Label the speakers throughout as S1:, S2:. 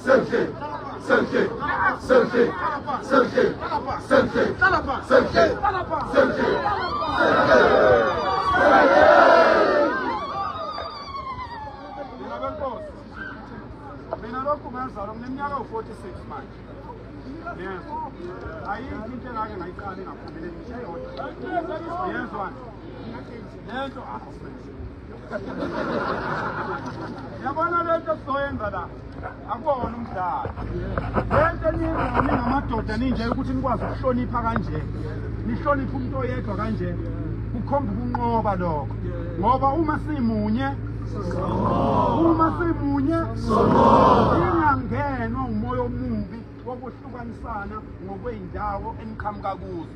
S1: Selfie. Selfie. Selfie. Selfie. Selfie. Selfie.
S2: Mina lokhu ngazalwa ngineminyaka u46 manje. Yes. Ayikho into engake ngayiqala engaphumeleli nje eyodwa. Yezwa. Lento yabona lento sizoyenza la. Akubona umdlalo. Lento niyenza ningamadoda ninje ukuthi nikwazi ukuhlonipha kanje. Nihloniphe umuntu oyedwa kanje. Kukhomba ukunqoba lokho. Ngoba uma simunye ingangenwa umoya omubi wokuhlukanisana ngokwey'ndawo eniqhamuka kuzo.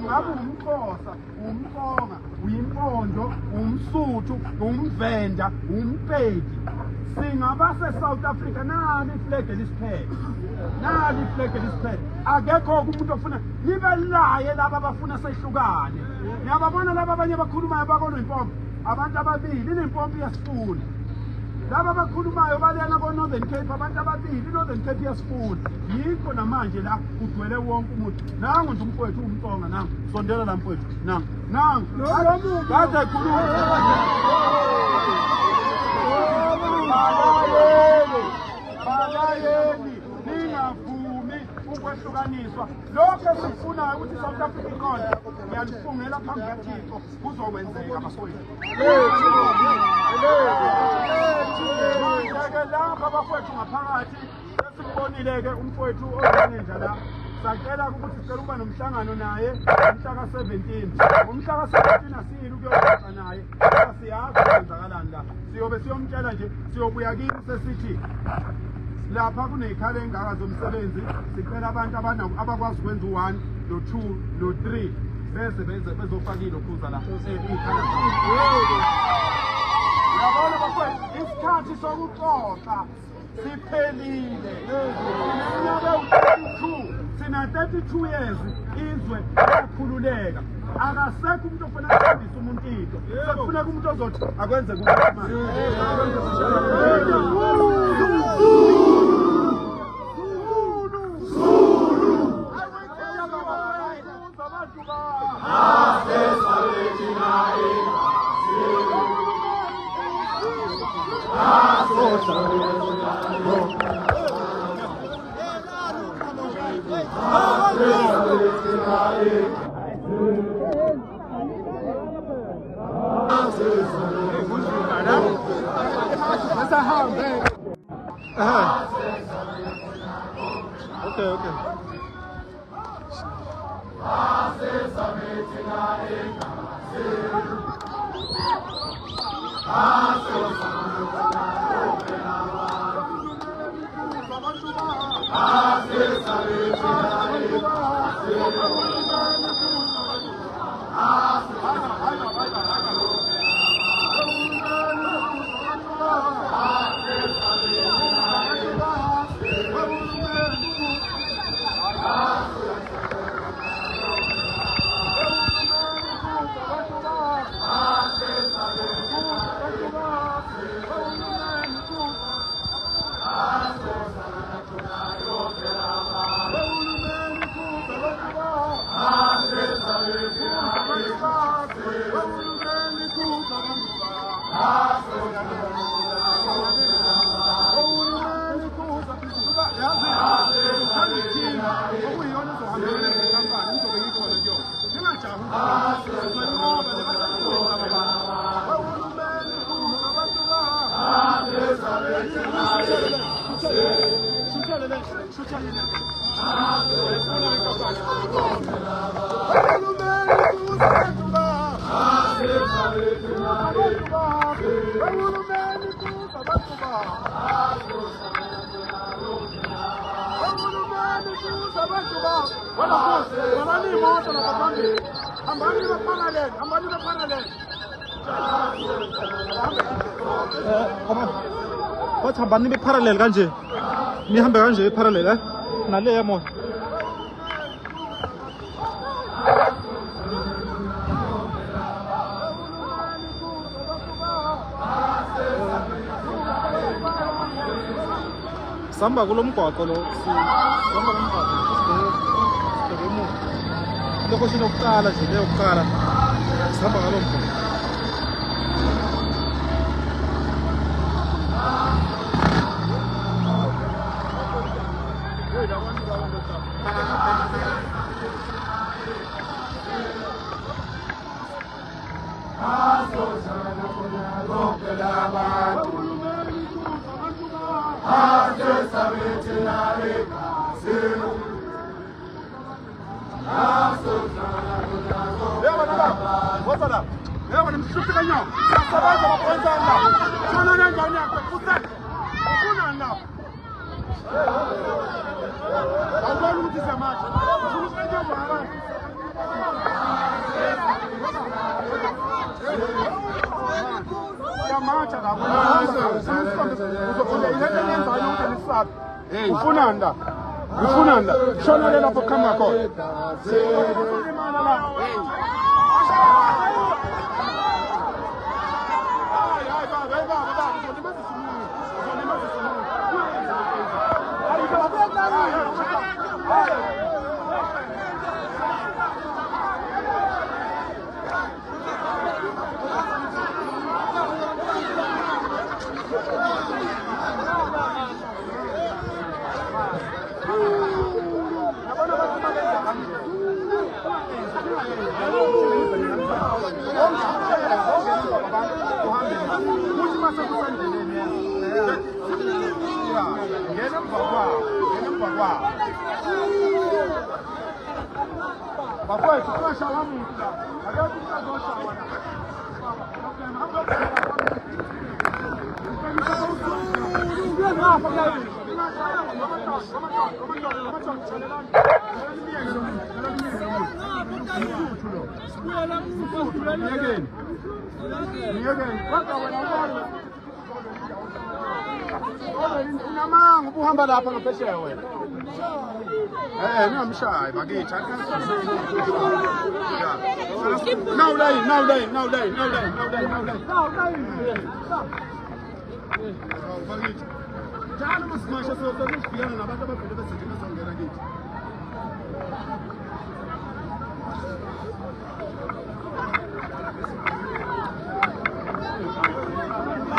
S2: Ngabe umXhosa, umXonga, uyimpondo, umSuthu, umVenda, uMpedi. Singabase-South Africa, nali iflegi elisiphethe. Akekho umuntu ofuna nibe laye laba abafuna sehlukane. Niyababona laba abanye abakhulumayo bakoNompompo, abantu ababili, iNompompo iyasifuna. Laba abakhulumayo balena ko-Northern Cape, abantu ababili, iNorthern Cape iyasifuna. Yikho namanje la kugcwele wonke umuntu. Nangu nje umfowethu uMxonga, nangu sondela la mfowethu, nangu kade khuluma. Balayeli, ningavumi ukwehlukaniswa. Lokho esifunayo ukuthi South Africa iqonde, ngiyalifungela phambi kaThixo kuzokwenzeka bafowethu. Manje-ke lapha bafowethu ngaphakathi esibonile-ke umfowethu ozenenja la. Sacela ukuthi sicela ukuba nomhlangano naye umhla ka-17. Ngomhla ka-17 asiyile ukuyoxoxa naye. Siyazi ukwenzakalani la. Siyobe siyomtshela nje, siyobuya kini sesithi lapha kuney'khala ey'ngaka zomsebenzi. Sicela abantu abakwazi ukwenza u-1 no-2 no-3 beze bezofaka ilokhuza la. Uyabona bafowethu, isikhathi sokuxoxa siphelile. Sina 32 years izwe yakhululeka. Akasekho umuntu ofuna ukuhambisa umuntu into. Sekufuneka umuntu ozothi akwenze kuhle. Okay. Wathi hambani nibe parallel kanje. Nihambe kanje parallel nale yamoto.
S3: sihamba kulo mgwaqo lo sihamba kulo mgwaqo sibheke emuva location yokuqala nje leyo yokuqala sihamba ngalo mgwaqo.
S2: Ufunanda shona le lapho khamba khona unamangu ubuhamba lapha ngaphesheya wena ningamshayi bakithi now bakithi njalo masimasha sokufikana nabantu abavele besedina songena kithi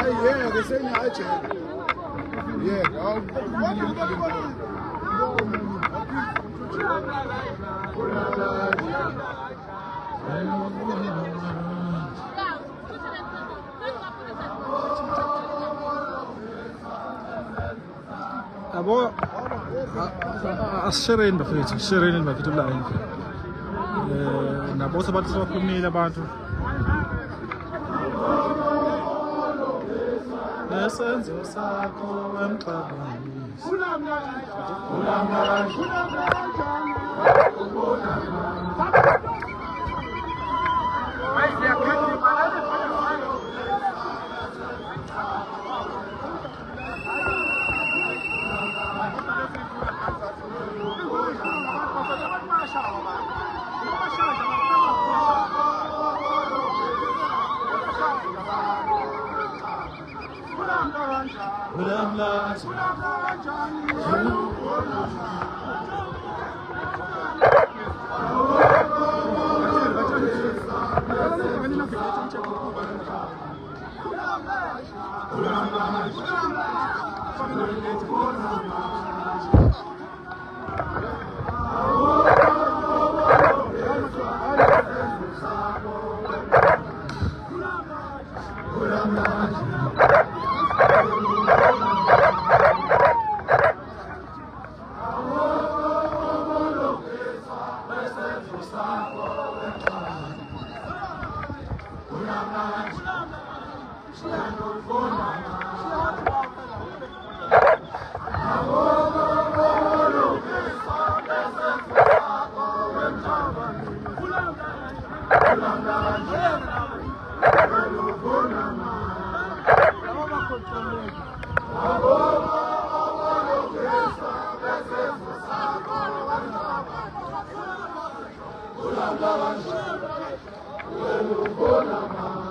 S2: yeah, they say I check. Yeah,
S3: abo asishereni bafethu shereni bafethu la nabo sabantu sebaphumile abantu esenzo sakho emxabanisi
S1: Ulama